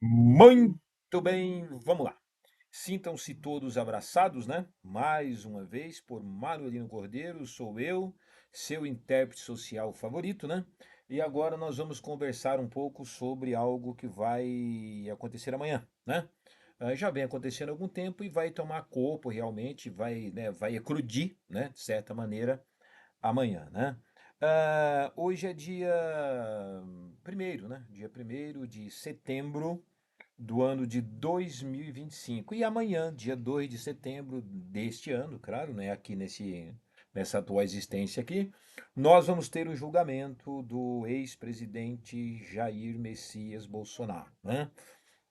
Muito bem, vamos lá. Sintam-se todos abraçados, né? Mais uma vez, por Manuelino Cordeiro, sou eu, seu intérprete social favorito, né? E agora nós vamos conversar um pouco sobre algo que vai acontecer amanhã, né? Já vem acontecendo há algum tempo e vai tomar corpo realmente, vai, né, vai eclodir, né, de certa maneira, amanhã, né? Hoje é dia primeiro, né? Dia primeiro de setembro do ano de 2025. E amanhã, dia 2 de setembro deste ano, claro, né, aqui nessa atual existência aqui, nós vamos ter o julgamento do ex-presidente Jair Messias Bolsonaro, né?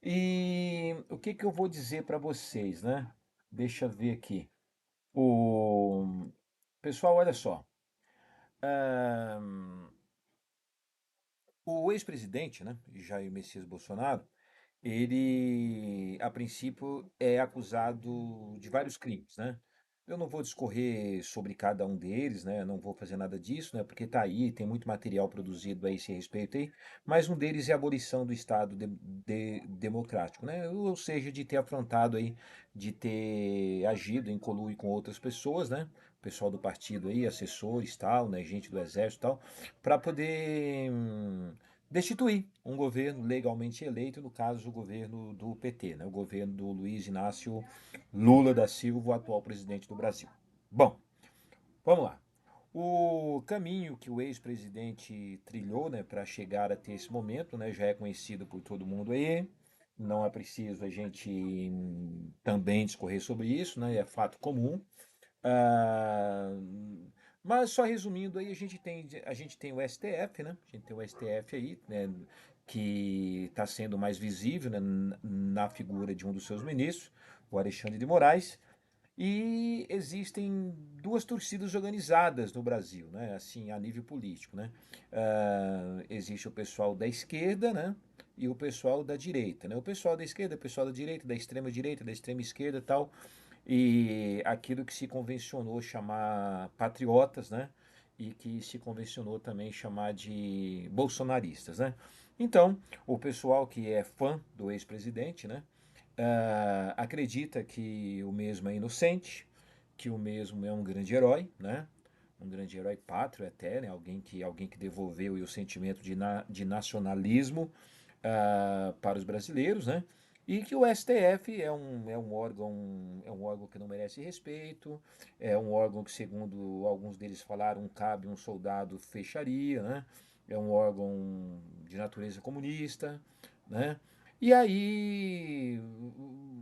E o que que eu vou dizer para vocês, né? Deixa eu ver aqui. O pessoal, olha só. ahn, o ex-presidente, né, Jair Messias Bolsonaro, ele, a princípio, é acusado de vários crimes, né? Eu não vou discorrer sobre cada um deles, né? Não vou fazer nada disso, né? Porque tá aí, tem muito material produzido a esse respeito aí. Mas um deles é a abolição do Estado democrático, né? Ou seja, de ter afrontado aí, de ter agido em conluio com outras pessoas, né? Pessoal do partido aí, assessores, tal, né? Gente do exército, tal, para poder destituir um governo legalmente eleito, no caso o governo do PT, né? O governo do Luiz Inácio Lula da Silva, o atual presidente do Brasil. Bom, vamos lá. O caminho que o ex-presidente trilhou, né, para chegar até esse momento, né, já é conhecido por todo mundo aí. Não é preciso a gente também discorrer sobre isso, né, é fato comum. Ah, mas só resumindo aí, a gente tem o STF, né? A gente tem o STF aí, né, que está sendo mais visível, né, na figura de um dos seus ministros, o Alexandre de Moraes. E existem duas torcidas organizadas no Brasil, né? Assim, a nível político, né? Existe o pessoal da esquerda, né? E o pessoal da direita, né? O pessoal da esquerda, o pessoal da direita, da extrema esquerda e tal, e aquilo que se convencionou chamar patriotas, né? E que se convencionou também chamar de bolsonaristas, né? Então, o pessoal que é fã do ex-presidente, né? Acredita que o mesmo é inocente, que o mesmo é um grande herói, né? Um grande herói pátrio até, né? Alguém que devolveu o sentimento de nacionalismo para os brasileiros, né? E que o STF é um órgão que não merece respeito, é um órgão que, segundo alguns deles falaram, cabe um soldado fecharia, né? É um órgão de natureza comunista, né? E aí,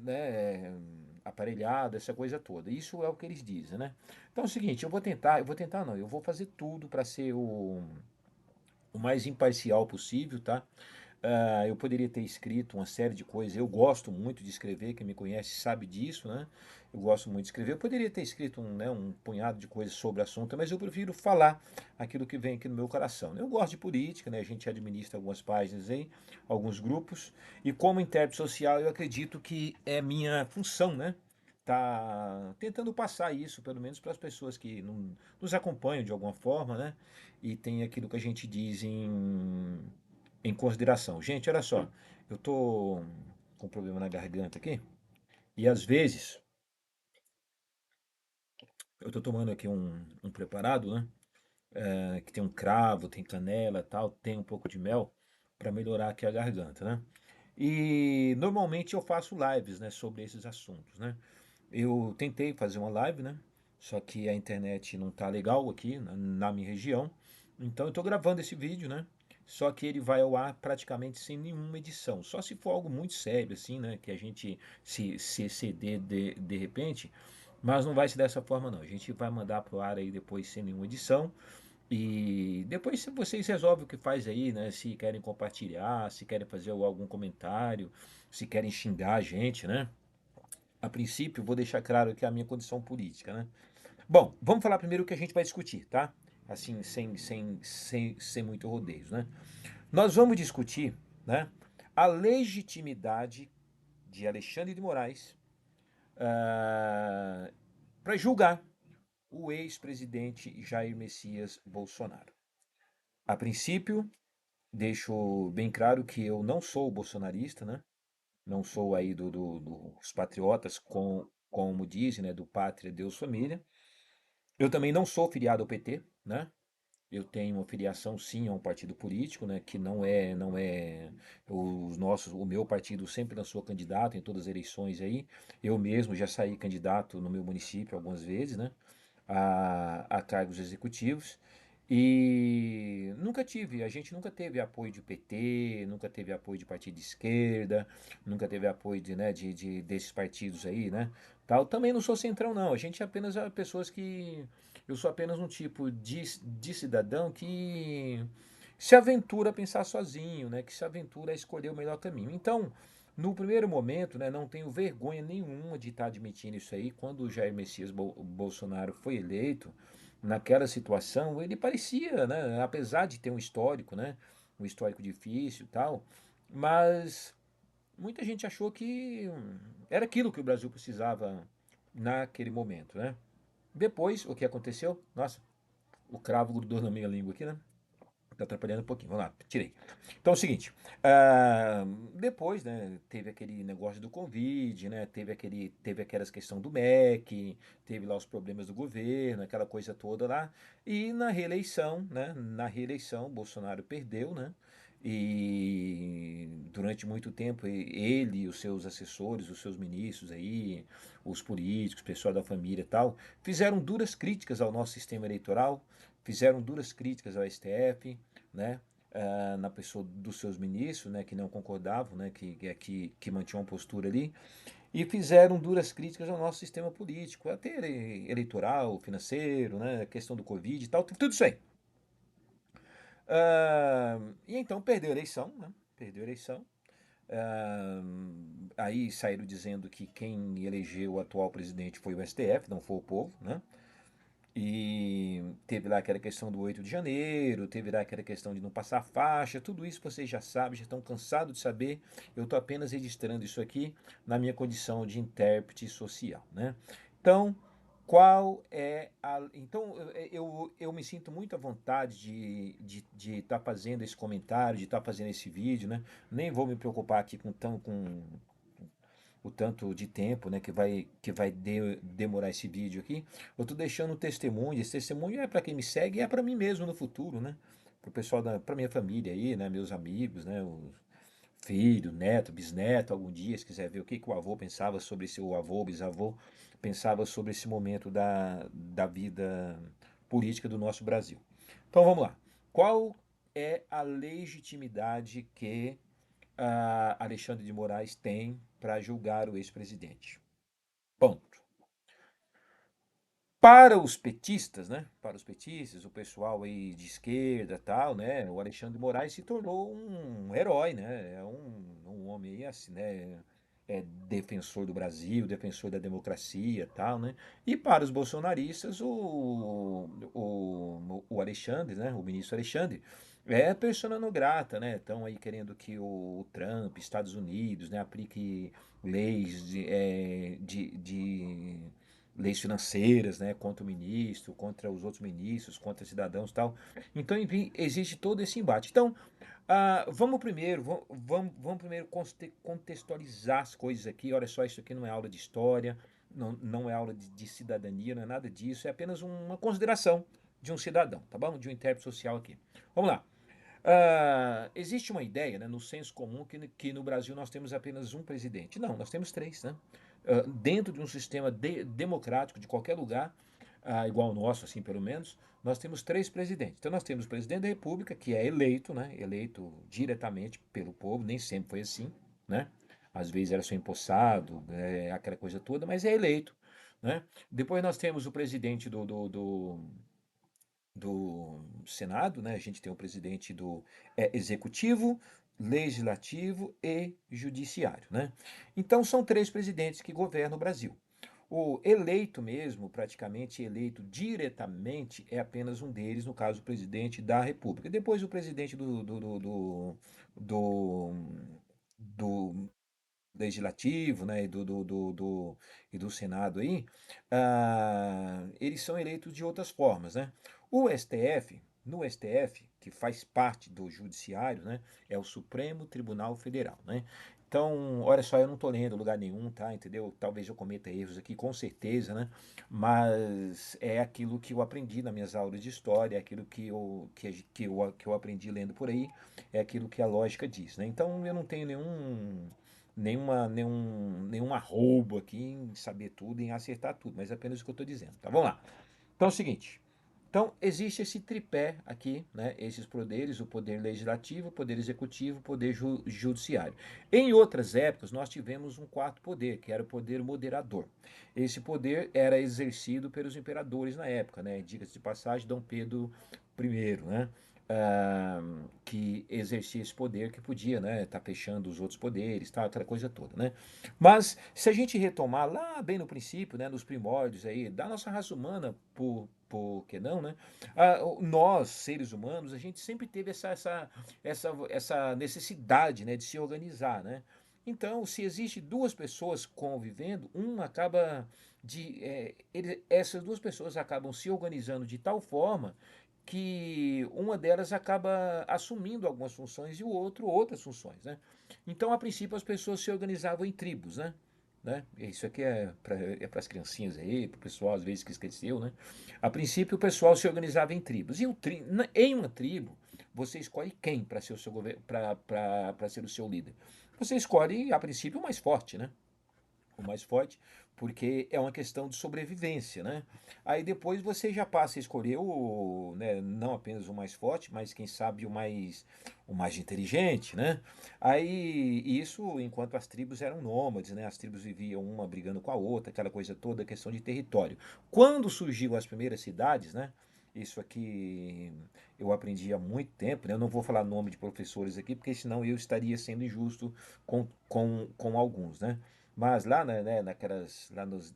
né, aparelhado, essa coisa toda. Isso é o que eles dizem, né? Então é o seguinte, eu vou tentar não, eu vou fazer tudo para ser o mais imparcial possível, tá? Eu poderia ter escrito uma série de coisas. Eu gosto muito de escrever, quem me conhece sabe disso, né? Eu gosto muito de escrever. Eu poderia ter escrito um punhado de coisas sobre o assunto, mas eu prefiro falar aquilo que vem aqui no meu coração. Eu gosto de política, né? A gente administra algumas páginas aí, alguns grupos, e como intérprete social, eu acredito que é minha função, né? Tá tentando passar isso, pelo menos para as pessoas que nos acompanham de alguma forma, né? E tem aquilo que a gente diz em consideração. Gente, olha só, eu tô com problema na garganta aqui e às vezes eu tô tomando aqui um preparado, né? Que tem um cravo, tem canela, tal, tem um pouco de mel para melhorar aqui a garganta, né? E normalmente eu faço lives, né, sobre esses assuntos, né? Eu tentei fazer uma live, né? Só que a internet não tá legal aqui na minha região. Então eu tô gravando esse vídeo, né? Só que ele vai ao ar praticamente sem nenhuma edição. Só se for algo muito sério, assim, né? Que a gente se exceder de repente. Mas não vai ser dessa forma, não. A gente vai mandar pro ar aí depois sem nenhuma edição. E depois se vocês resolvem o que faz aí, né? Se querem compartilhar, se querem fazer algum comentário, se querem xingar a gente, né? A princípio, vou deixar claro aqui a minha condição política, né? Bom, vamos falar primeiro o que a gente vai discutir, tá? Assim, sem muito rodeios, né? Nós vamos discutir, né, a legitimidade de Alexandre de Moraes para julgar o ex-presidente Jair Messias Bolsonaro. A princípio, deixo bem claro que eu não sou bolsonarista, né? não sou aí dos patriotas, como dizem, né, do pátria, Deus, família. Eu também não sou filiado ao PT, né? Eu tenho uma filiação sim a um partido político, né, que não é o meu partido sempre lançou candidato em todas as eleições aí. Eu mesmo já saí candidato no meu município algumas vezes, né, a cargos executivos. E a gente nunca teve apoio de PT, nunca teve apoio de partido de esquerda, nunca teve apoio desses partidos aí, né? Tal. Também não sou centrão, não. A gente é apenas pessoas que. Eu sou apenas um tipo de cidadão que se aventura a pensar sozinho, né? Que se aventura a escolher o melhor caminho. Então, no primeiro momento, né, não tenho vergonha nenhuma de estar admitindo isso aí. Quando o Jair Messias Bolsonaro foi eleito, naquela situação, ele parecia, né, apesar de ter um histórico, né, um histórico difícil e tal, mas muita gente achou que era aquilo que o Brasil precisava naquele momento, né? Depois, o que aconteceu? Nossa, o cravo grudou na minha língua aqui, né? Tá atrapalhando um pouquinho. Vamos lá, tirei. Então é o seguinte, depois, né, teve aquele negócio do Covid, né, teve aquelas questão do MEC, teve lá os problemas do governo, aquela coisa toda lá, e na reeleição, né, Bolsonaro perdeu, né, e durante muito tempo ele e os seus assessores, os seus ministros aí, os políticos, o pessoal da família e tal, fizeram duras críticas ao nosso sistema eleitoral, fizeram duras críticas ao STF, né? Na pessoa dos seus ministros, né, que não concordavam, né, que mantinham uma postura ali, e fizeram duras críticas ao nosso sistema político, até eleitoral, financeiro, né, questão do Covid e tal, tudo isso aí. E então perdeu a eleição, né? Perdeu a eleição. Ah, Aí saíram dizendo que quem elegeu o atual presidente foi o STF, não foi o povo, né? E teve lá aquela questão do 8 de janeiro, teve lá aquela questão de não passar faixa, tudo isso vocês já sabem, já estão cansados de saber. Eu estou apenas registrando isso aqui na minha condição de intérprete social, né? Então, qual é a. Então, eu me sinto muito à vontade de estar fazendo esse comentário, de estar fazendo esse vídeo, né? Nem vou me preocupar aqui com o tanto de tempo, né, que vai demorar esse vídeo aqui. Eu estou deixando um testemunho. Esse testemunho é para quem me segue e é para mim mesmo no futuro, né? Para o pessoal para minha família aí, né, meus amigos, né, os filho, neto, bisneto, algum dia, se quiser ver o que que o avô pensava sobre esse, o avô, bisavô, pensava sobre esse momento da vida política do nosso Brasil. Então vamos lá. Qual é a legitimidade que Alexandre de Moraes tem para julgar o ex-presidente? Ponto. Para os petistas, né? Para os petistas, o pessoal aí de esquerda, tal, né? O Alexandre de Moraes se tornou um herói, né? É um homem aí assim, né? É defensor do Brasil, defensor da democracia, tal, né? E para os bolsonaristas, o Alexandre, né? O ministro Alexandre é persona non grata, né? Estão aí querendo que o Trump, Estados Unidos, né? Aplique leis de leis financeiras, né, contra o ministro, contra os outros ministros, contra cidadãos e tal. Então, enfim, existe todo esse embate. Então, vamos primeiro contextualizar as coisas aqui. Olha só, isso aqui não é aula de história, não é aula de cidadania, não é nada disso, é apenas uma consideração de um cidadão, tá bom? De um intérprete social aqui. Vamos lá. Existe uma ideia, né, no senso comum que no Brasil nós temos apenas um presidente. Não, nós temos três, né? Dentro de um sistema democrático de qualquer lugar, igual ao nosso, assim pelo menos, nós temos três presidentes. Então nós temos o presidente da República, que é eleito, né? Eleito diretamente pelo povo, nem sempre foi assim, né? Às vezes era só empossado, aquela coisa toda, mas é eleito, né? Depois nós temos o presidente do Senado, né? A gente tem o presidente do Executivo, Legislativo e Judiciário, né? Então são três presidentes que governam o Brasil. O eleito mesmo, praticamente eleito diretamente, é apenas um deles, no caso, o presidente da República. Depois o presidente do, do legislativo, né, e do Senado aí, eles são eleitos de outras formas, né? O STF, no STF, que faz parte do judiciário, né, é o Supremo Tribunal Federal, né? Então, olha só, eu não estou lendo lugar nenhum, tá? Entendeu? Talvez eu cometa erros aqui, com certeza, né? Mas é aquilo que eu aprendi nas minhas aulas de história, é aquilo que eu aprendi lendo por aí, é aquilo que a lógica diz, né? Então, eu não tenho nenhum arrobo aqui em saber tudo, em acertar tudo, mas é apenas o que eu estou dizendo, tá? Vamos lá. Então é o seguinte. Então, existe esse tripé aqui, né? Esses poderes, o poder legislativo, o poder executivo, o poder judiciário. Em outras épocas, nós tivemos um quarto poder, que era o poder moderador. Esse poder era exercido pelos imperadores na época, né? Diga-se de passagem, Dom Pedro I, né? Que exercia esse poder que podia, né, tá fechando os outros poderes, tá, aquela coisa toda, né? Mas se a gente retomar lá bem no princípio, né, nos primórdios aí da nossa raça humana, por que não, né? Nós, seres humanos, a gente sempre teve essa necessidade, né, de se organizar, né? Então, se existe duas pessoas convivendo, essas duas pessoas acabam se organizando de tal forma que uma delas acaba assumindo algumas funções e o outro outras funções, né? Então, a princípio, as pessoas se organizavam em tribos, né? Isso aqui é para as criancinhas aí, para o pessoal às vezes que esqueceu, né? A princípio, o pessoal se organizava em tribos. Em uma tribo, você escolhe quem para ser para ser o seu líder. Você escolhe, a princípio, o mais forte, né? O mais forte, porque é uma questão de sobrevivência, né? Aí depois você já passa a escolher né, não apenas o mais forte, mas quem sabe o mais inteligente, né? Aí isso enquanto as tribos eram nômades, né? As tribos viviam uma brigando com a outra, aquela coisa toda, questão de território. Quando surgiu as primeiras cidades, né? Isso aqui eu aprendi há muito tempo, né? Eu não vou falar nome de professores aqui, porque senão eu estaria sendo injusto com alguns, né? Mas lá, né,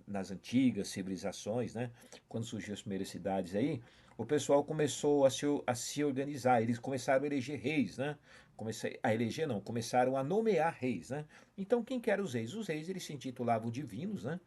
nas antigas civilizações, né, quando surgiu as primeiras cidades aí, o pessoal começou a se organizar. Eles começaram a eleger reis, né? A eleger não, começaram a nomear reis, né? Então, quem que eram os reis? Os reis, eles se intitulavam divinos, né?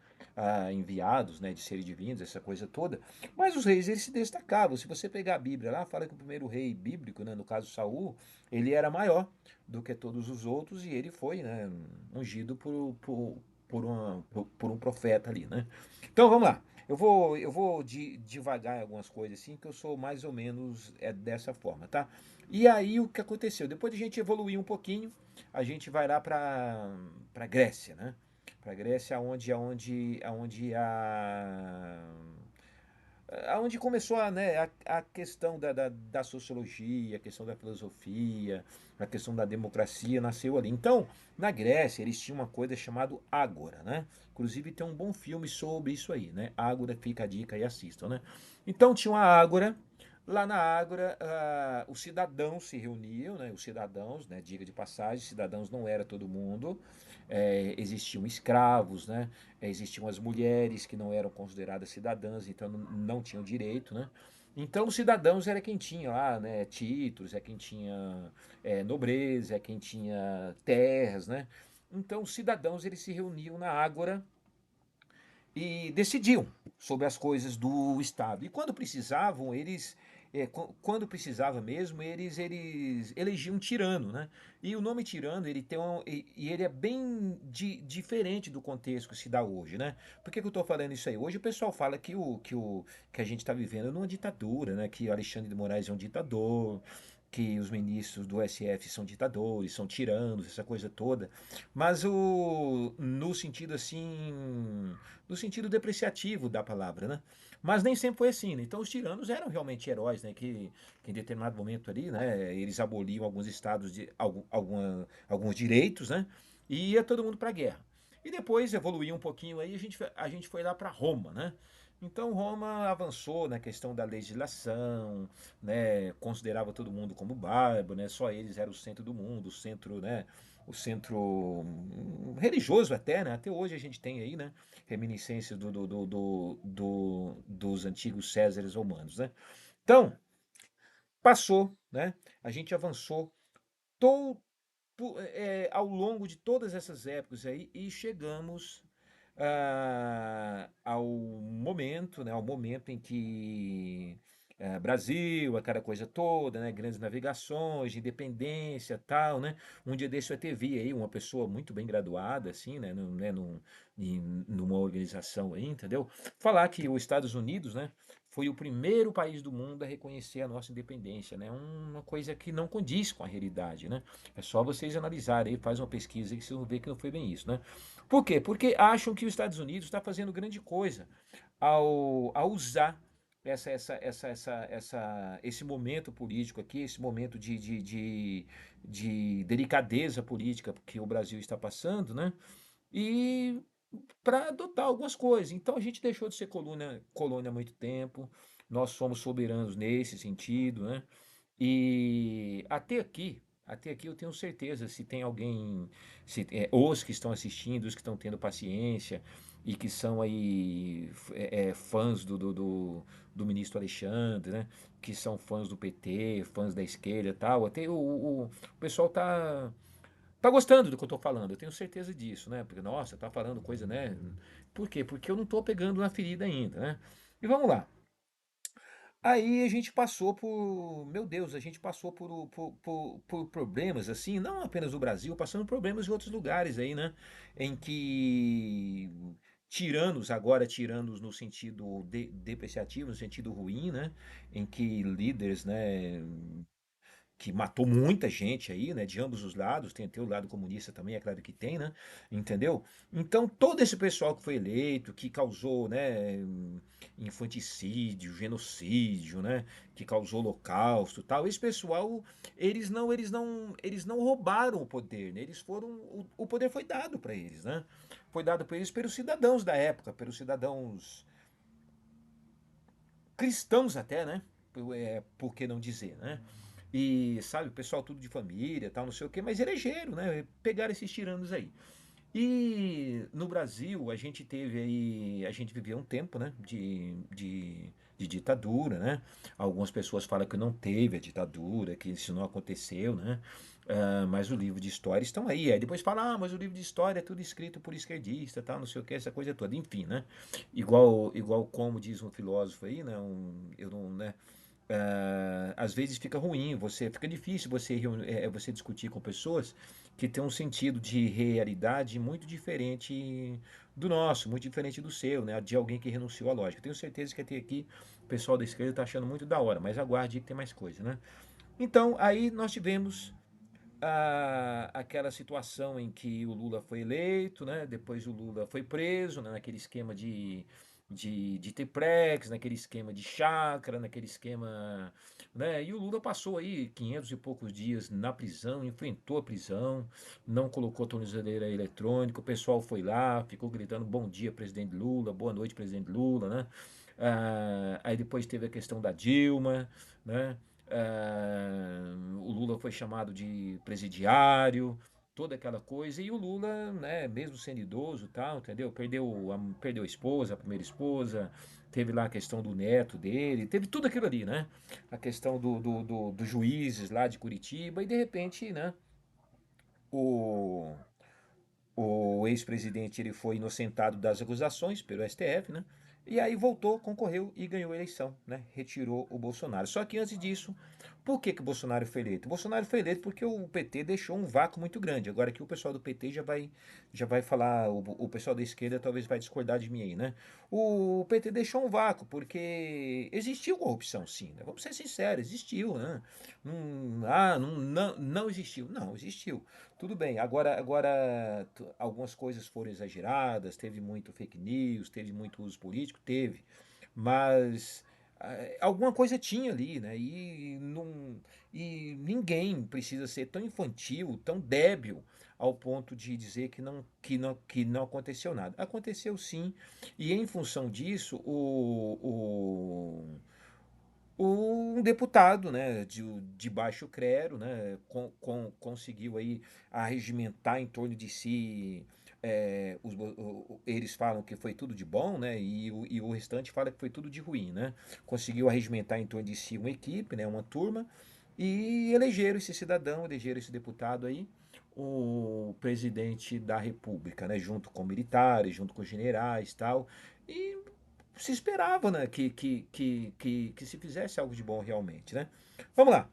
Enviados, né, de serem divinos, essa coisa toda. Mas os reis, eles se destacavam. Se você pegar a Bíblia lá, fala que o primeiro rei bíblico, né, no caso Saul, ele era maior do que todos os outros e ele foi, né, ungido por um profeta ali, né? Então vamos lá. Eu vou devagar em algumas coisas assim, que eu sou mais ou menos dessa forma, tá? E aí o que aconteceu? Depois de a gente evoluir um pouquinho, a gente vai lá para Grécia, né? Para Grécia, aonde aonde começou a questão da sociologia, a questão da filosofia, a questão da democracia nasceu ali. Então, na Grécia, eles tinham uma coisa chamada Ágora, né? Inclusive tem um bom filme sobre isso aí, né? Ágora, fica a dica e assistam, né? Então tinha uma Ágora. Lá na Ágora, os cidadãos se reuniam, né? Os cidadãos, né? Diga de passagem, cidadãos não era todo mundo. Existiam escravos, né? Existiam as mulheres que não eram consideradas cidadãs, então não tinham direito, né? Então, os cidadãos era quem tinha lá, né, títulos, é quem tinha nobreza, é quem tinha terras, né? Então, os cidadãos eles se reuniam na Ágora e decidiam sobre as coisas do Estado. E quando precisavam, quando precisava mesmo, eles elegiam um tirano, né? E o nome tirano, ele tem e ele é bem diferente do contexto que se dá hoje, né? Por que que eu estou falando isso aí? Hoje o pessoal fala que a gente está vivendo numa ditadura, né? Que Alexandre de Moraes é um ditador, que os ministros do SF são ditadores, são tiranos, essa coisa toda. Mas no sentido assim, no sentido depreciativo da palavra, né? Mas nem sempre foi assim, né? Então os tiranos eram realmente heróis, né? Que em determinado momento ali, né? Eles aboliam alguns estados alguns direitos, né? E ia todo mundo para a guerra. E depois evoluiu um pouquinho aí, a gente foi lá para Roma, né? Então Roma avançou na questão da legislação, né? Considerava todo mundo como bárbaro, né? Só eles eram o centro do mundo, o centro, né? O centro religioso até, né? Até hoje a gente tem aí, né? Reminiscências dos antigos Césares romanos, né? Então, passou, né? A gente avançou to, ao longo de todas essas épocas aí e chegamos ao momento, né? Ao momento em que Brasil, aquela coisa toda, né? Grandes navegações, independência, tal, né? Um dia desse eu até vi aí uma pessoa muito bem graduada, assim, né? Numa organização aí, entendeu? Falar que os Estados Unidos, né? Foi o primeiro país do mundo a reconhecer a nossa independência, né? Uma coisa que não condiz com a realidade, né? É só vocês analisarem aí, faz uma pesquisa aí que vocês vão ver que não foi bem isso, né? Por quê? Porque acham que os Estados Unidos está fazendo grande coisa ao usar esse momento político aqui, esse momento de delicadeza política que o Brasil está passando, né? E para adotar algumas coisas. Então a gente deixou de ser colônia há muito tempo, nós somos soberanos nesse sentido, né? E até aqui eu tenho certeza, se tem alguém, os que estão assistindo, os que estão tendo paciência e que são aí fãs do ministro Alexandre, né? Que são fãs do PT, fãs da esquerda e tal, até o pessoal tá gostando do que eu tô falando, eu tenho certeza disso, né? Porque, nossa, tá falando coisa, né? Por quê? Porque eu não tô pegando na ferida ainda, né? E vamos lá. Aí a gente passou por, meu Deus, a gente passou por problemas assim, não apenas no Brasil, passando problemas em outros lugares aí, né? Em que tiranos no sentido depreciativo, no sentido ruim, né? Em que líderes, né, que matou muita gente aí, né, de ambos os lados, tem até o lado comunista também, é claro que tem, né, entendeu? Então, todo esse pessoal que foi eleito, que causou, né, infanticídio, genocídio, né, que causou holocausto, e tal, esse pessoal, eles não roubaram o poder, né, eles foram, o poder foi dado para eles, né? Foi dado para eles pelos cidadãos da época, pelos cidadãos cristãos até, né? Por que não dizer, né? E, sabe, o pessoal tudo de família, tal, não sei o quê, mas elegeram, né? Pegaram esses tiranos aí. E no Brasil, a gente viveu um tempo, né, de ditadura, né? Algumas pessoas falam que não teve a ditadura, que isso não aconteceu, né? Mas o livro de história estão aí. Aí depois fala, mas o livro de história é tudo escrito por esquerdista, tal, não sei o que, essa coisa toda. Enfim, né? Igual como diz um filósofo aí, né? Eu não, né? Às vezes fica ruim, fica difícil você discutir com pessoas que têm um sentido de realidade muito diferente do nosso, muito diferente do seu, né? De alguém que renunciou à lógica. Tenho certeza que até aqui o pessoal da esquerda está achando muito da hora, mas aguarde que tem mais coisa, né? Então, aí nós tivemos aquela situação em que o Lula foi eleito, né? Depois o Lula foi preso, né? Naquele esquema de triplex, naquele esquema de chácara, naquele esquema, né? E o Lula passou aí 500 e poucos dias na prisão, enfrentou a prisão, não colocou tornozeleira eletrônica, o pessoal foi lá, ficou gritando bom dia, presidente Lula, boa noite, presidente Lula, né? Aí depois teve a questão da Dilma, né? O Lula foi chamado de presidiário, toda aquela coisa, e o Lula, né, mesmo sendo idoso, tal, entendeu? Perdeu a esposa, a primeira esposa, teve lá a questão do neto dele, teve tudo aquilo ali, né? A questão dos juízes lá de Curitiba, e de repente, né, o, o ex-presidente ele foi inocentado das acusações pelo STF, né? E aí voltou, concorreu e ganhou a eleição, né? Retirou o Bolsonaro. Só que antes disso, por que que o Bolsonaro foi eleito? O Bolsonaro foi eleito porque o PT deixou um vácuo muito grande. Agora aqui o pessoal do PT já vai falar, o pessoal da esquerda talvez vai discordar de mim aí, né? O PT deixou um vácuo porque existiu corrupção, sim, né? Vamos ser sinceros, existiu, né? Não existiu. Não, existiu. Tudo bem, agora algumas coisas foram exageradas, teve muito fake news, teve muito uso político, teve, mas alguma coisa tinha ali, né? E ninguém precisa ser tão infantil, tão débil ao ponto de dizer que não aconteceu nada. Aconteceu sim, e em função disso, um deputado, né, de baixo clero, né, conseguiu aí arregimentar em torno de si, eles falam que foi tudo de bom, né, e o restante fala que foi tudo de ruim, né, conseguiu arregimentar em torno de si uma equipe, né, uma turma, e elegeram esse cidadão, elegeram esse deputado aí, o presidente da República, né, junto com militares, junto com generais, tal, e se esperava, né, que se fizesse algo de bom realmente, né? Vamos lá.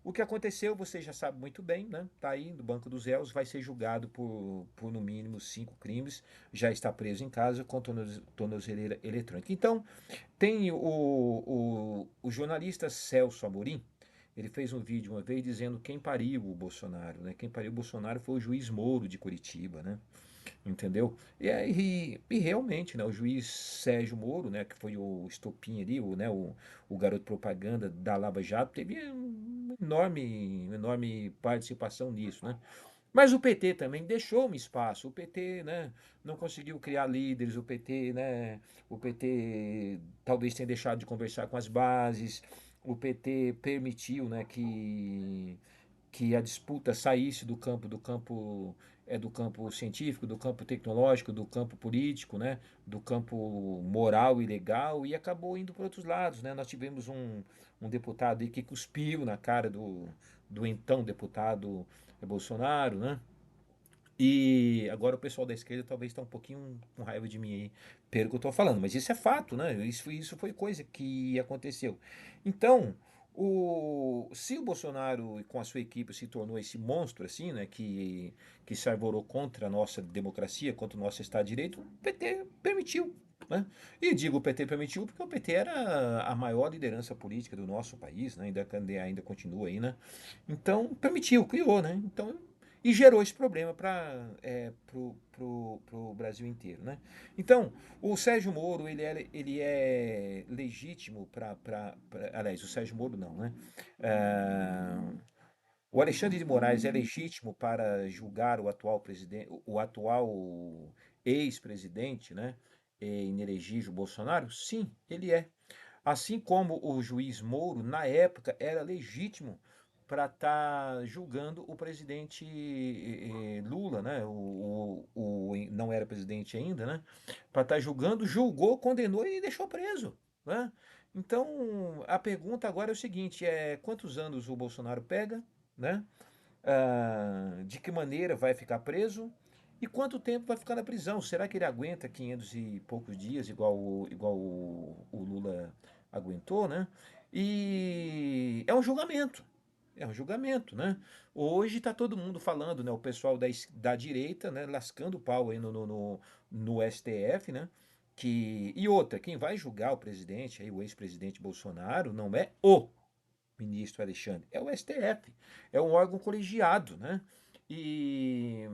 O que aconteceu, você já sabe muito bem, né? Tá aí no banco dos réus, vai ser julgado por no mínimo 5 crimes, já está preso em casa com tornozeleira eletrônica. Então, tem o jornalista Celso Amorim, ele fez um vídeo uma vez dizendo quem pariu o Bolsonaro, né? Quem pariu o Bolsonaro foi o juiz Moro de Curitiba, né? Entendeu? E realmente, né, o juiz Sérgio Moro, né, que foi o estopim ali, o garoto propaganda da Lava Jato, teve uma enorme participação nisso, né? Mas o PT também deixou um espaço. O PT, né, não conseguiu criar líderes. O PT talvez tenha deixado de conversar com as bases. O PT permitiu, né, que a disputa saísse do campo científico, do campo tecnológico, do campo político, né, do campo moral e legal e acabou indo para outros lados, né? Nós tivemos um deputado aí que cuspiu na cara do então deputado Bolsonaro, né? E agora o pessoal da esquerda talvez está um pouquinho com raiva de mim aí, pelo que eu estou falando, mas isso é fato, né? Isso foi coisa que aconteceu. Então, se o Bolsonaro com a sua equipe se tornou esse monstro assim, né, que se arvorou contra a nossa democracia, contra o nosso Estado de Direito, o PT permitiu. Né? E digo o PT permitiu porque o PT era a maior liderança política do nosso país, né? Ainda continua aí, né? Então, permitiu, criou, né? Então, e gerou esse problema para pro Brasil inteiro, né? Então, o Sérgio Moro, ele é legítimo aliás, o Sérgio Moro não, né? Ah, o Alexandre de Moraes é legítimo para julgar o atual presidente, o atual ex-presidente, né? Inelegível Bolsonaro? Sim, ele é. Assim como o juiz Moro, na época, era legítimo para estar julgando o presidente Lula, né? Não era presidente ainda, né? Para estar julgando, julgou, condenou e deixou preso, né? Então, a pergunta agora é o seguinte: quantos anos o Bolsonaro pega, né? De que maneira vai ficar preso e quanto tempo vai ficar na prisão? Será que ele aguenta 500 e poucos dias, igual o Lula aguentou, né? E é um julgamento. É um julgamento, né? Hoje está todo mundo falando, né? O pessoal da direita, né? Lascando o pau aí no STF, né? E outra, quem vai julgar o presidente, aí, o ex-presidente Bolsonaro, não é o ministro Alexandre, é o STF, é um órgão colegiado, né? E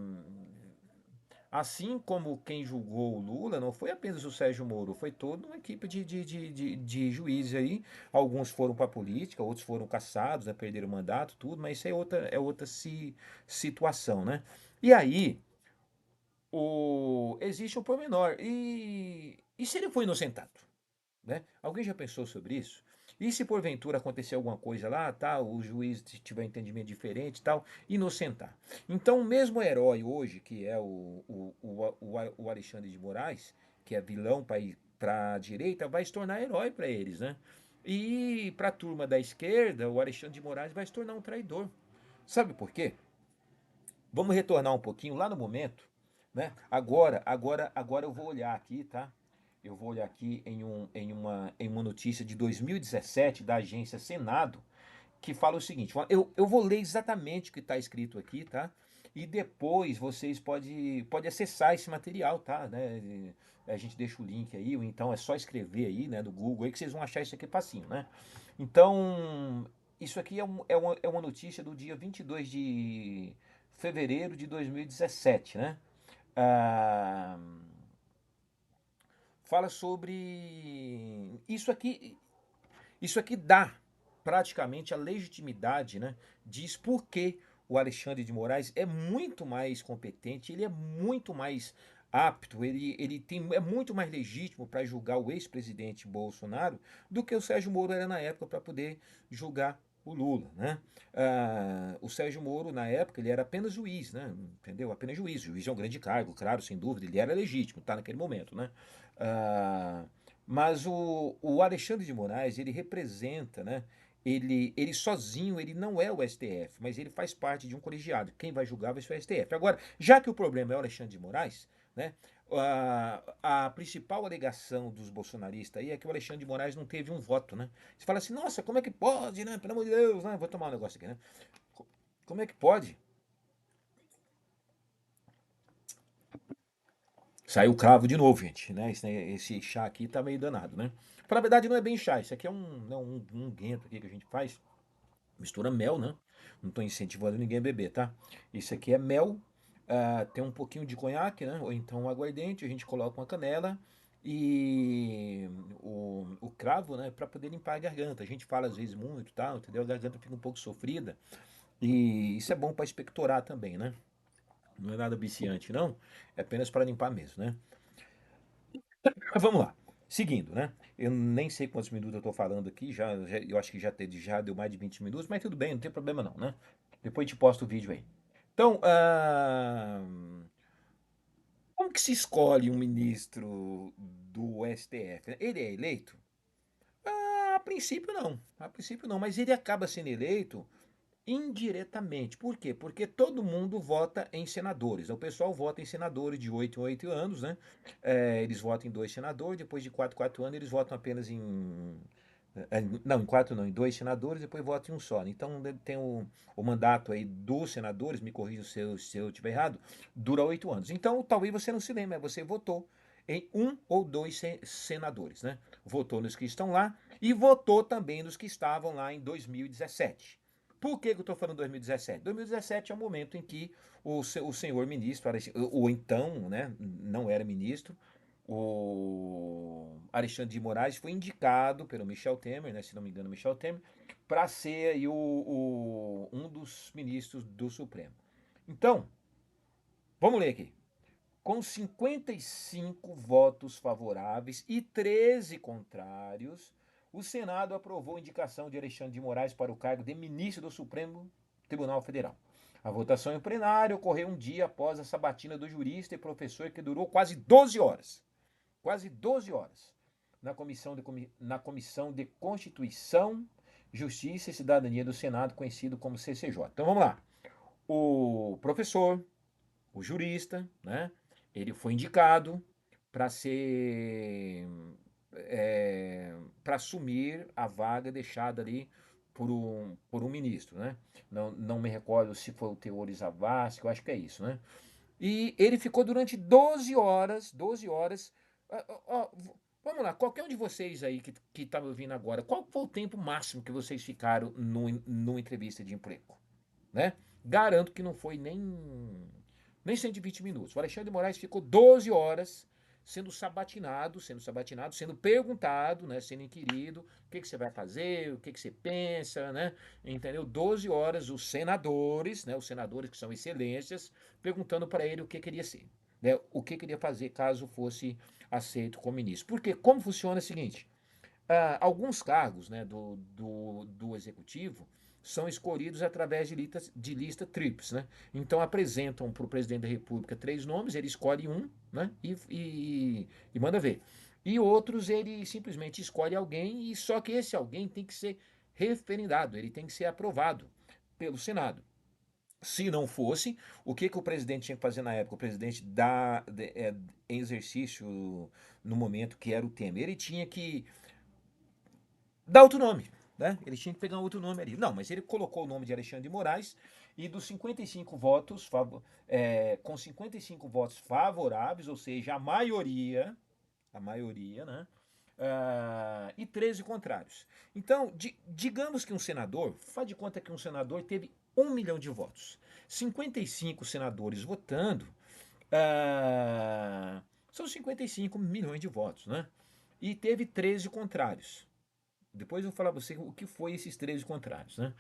assim como quem julgou o Lula, não foi apenas o Sérgio Moro, foi toda uma equipe de juízes aí. Alguns foram para a política, outros foram cassados, né, perderam o mandato, tudo, mas isso é outra situação, né? E aí, existe um pormenor. E se ele foi inocentado? Né? Alguém já pensou sobre isso? E se porventura acontecer alguma coisa lá, tal, o juiz tiver um entendimento diferente, tal, inocentar. Então, o mesmo herói hoje, que é o Alexandre de Moraes, que é vilão para a direita, vai se tornar herói para eles, né? E para a turma da esquerda, o Alexandre de Moraes vai se tornar um traidor. Sabe por quê? Vamos retornar um pouquinho lá no momento, né? Agora eu vou olhar aqui, tá? Eu vou olhar aqui em uma notícia de 2017 da agência Senado, que fala o seguinte: eu vou ler exatamente o que está escrito aqui, tá? E depois vocês podem acessar esse material, tá? Né? A gente deixa o link aí, ou então é só escrever aí, né, do Google, aí que vocês vão achar isso aqui facinho, né? Então, isso aqui é uma notícia do dia 22 de fevereiro de 2017, né? Ah, fala sobre isso aqui dá praticamente a legitimidade, né? Diz por que o Alexandre de Moraes é muito mais competente, ele é muito mais apto, é muito mais legítimo para julgar o ex-presidente Bolsonaro do que o Sérgio Moro era na época para poder julgar o Lula, né? O Sérgio Moro, na época, ele era apenas juiz, né? Entendeu? Apenas juiz. Juiz é um grande cargo, claro, sem dúvida. Ele era legítimo, tá? Naquele momento, né? Ah, mas o Alexandre de Moraes, ele representa, né? Ele sozinho, ele não é o STF, mas ele faz parte de um colegiado. Quem vai julgar vai ser o STF. Agora, já que o problema é o Alexandre de Moraes, né? A principal alegação dos bolsonaristas aí é que o Alexandre de Moraes não teve um voto, né? Você fala assim, nossa, como é que pode, né? Pelo amor de Deus, né? Vou tomar um negócio aqui, né? Como é que pode? Saiu o cravo de novo, gente, né? Esse chá aqui tá meio danado, né? Na verdade, não é bem chá, isso aqui é um guento aqui que a gente faz. Mistura mel, né? Não tô incentivando ninguém a beber, tá? Isso aqui é mel, tem um pouquinho de conhaque, né? Ou então um aguardente, a gente coloca uma canela e o cravo, né? Pra poder limpar a garganta. A gente fala às vezes muito, tal, entendeu? A garganta fica um pouco sofrida e isso é bom pra expectorar também, né? Não é nada viciante, não. É apenas para limpar mesmo, né? Mas vamos lá. Seguindo, né? Eu nem sei quantos minutos eu tô falando aqui, eu acho que já deu mais de 20 minutos, mas tudo bem, não tem problema não, né? Depois te posto o vídeo aí. Então, como que se escolhe um ministro do STF? Ele é eleito? A princípio não. A princípio não, mas ele acaba sendo eleito indiretamente. Por quê? Porque todo mundo vota em senadores. O pessoal vota em senadores de 8 em 8 anos, né? Eles votam em dois senadores, depois de 4 em 4 anos eles votam apenas em. Não, em quatro não, em dois senadores, depois votam em um só, né? Então tem o mandato aí dos senadores, me corrija se eu estiver errado, dura 8 anos. Então talvez você não se lembre, mas você votou em um ou dois senadores, né? Votou nos que estão lá e votou também nos que estavam lá em 2017. Por que eu estou falando 2017? 2017 é o momento em que o senhor ministro, ou então, né, não era ministro, o Alexandre de Moraes foi indicado pelo Michel Temer, né, se não me engano, Michel Temer, para ser aí um dos ministros do Supremo. Então, vamos ler aqui. Com 55 votos favoráveis e 13 contrários, o Senado aprovou a indicação de Alexandre de Moraes para o cargo de ministro do Supremo Tribunal Federal. A votação em plenário ocorreu um dia após a sabatina do jurista e professor que durou quase 12 horas. Quase 12 horas. Na Comissão de Constituição, Justiça e Cidadania do Senado, conhecido como CCJ. Então vamos lá. O professor, o jurista, né? Ele foi indicado para ser para assumir a vaga deixada ali por um ministro, né? Não me recordo se foi o Teori Zavascki, eu acho que é isso, né? E ele ficou durante 12 horas, 12 horas. Vamos lá, qualquer um de vocês aí que tá me ouvindo agora, qual foi o tempo máximo que vocês ficaram numa entrevista de emprego? Né? Garanto que não foi nem 120 minutos. O Alexandre de Moraes ficou 12 horas sendo sabatinado, sendo perguntado, né, sendo inquirido, o que você vai fazer, o que você pensa, né? Entendeu? 12 horas os senadores, né, os senadores que são excelências, perguntando para ele o que queria ser, né, o que queria fazer caso fosse aceito como ministro. Porque como funciona é o seguinte, alguns cargos, né, do executivo são escolhidos através de lista tríplice, né? Então apresentam para o presidente da República 3 nomes, ele escolhe um, né? E manda ver. E outros ele simplesmente escolhe alguém e só que esse alguém tem que ser referendado, ele tem que ser aprovado pelo Senado. Se não fosse, o que o presidente tinha que fazer na época? O presidente em exercício no momento que era o Temer, ele tinha que dá outro nome, né? Ele tinha que pegar outro nome ali. Não, mas ele colocou o nome de Alexandre de Moraes e dos 55 votos, com 55 votos favoráveis, ou seja, a maioria, né? E 13 contrários. Então, digamos que um senador, faz de conta que um senador teve 1 milhão de votos. 55 senadores votando, são 55 milhões de votos, né? E teve 13 contrários. Depois eu vou falar para você o que foi esses 13 contrários, né?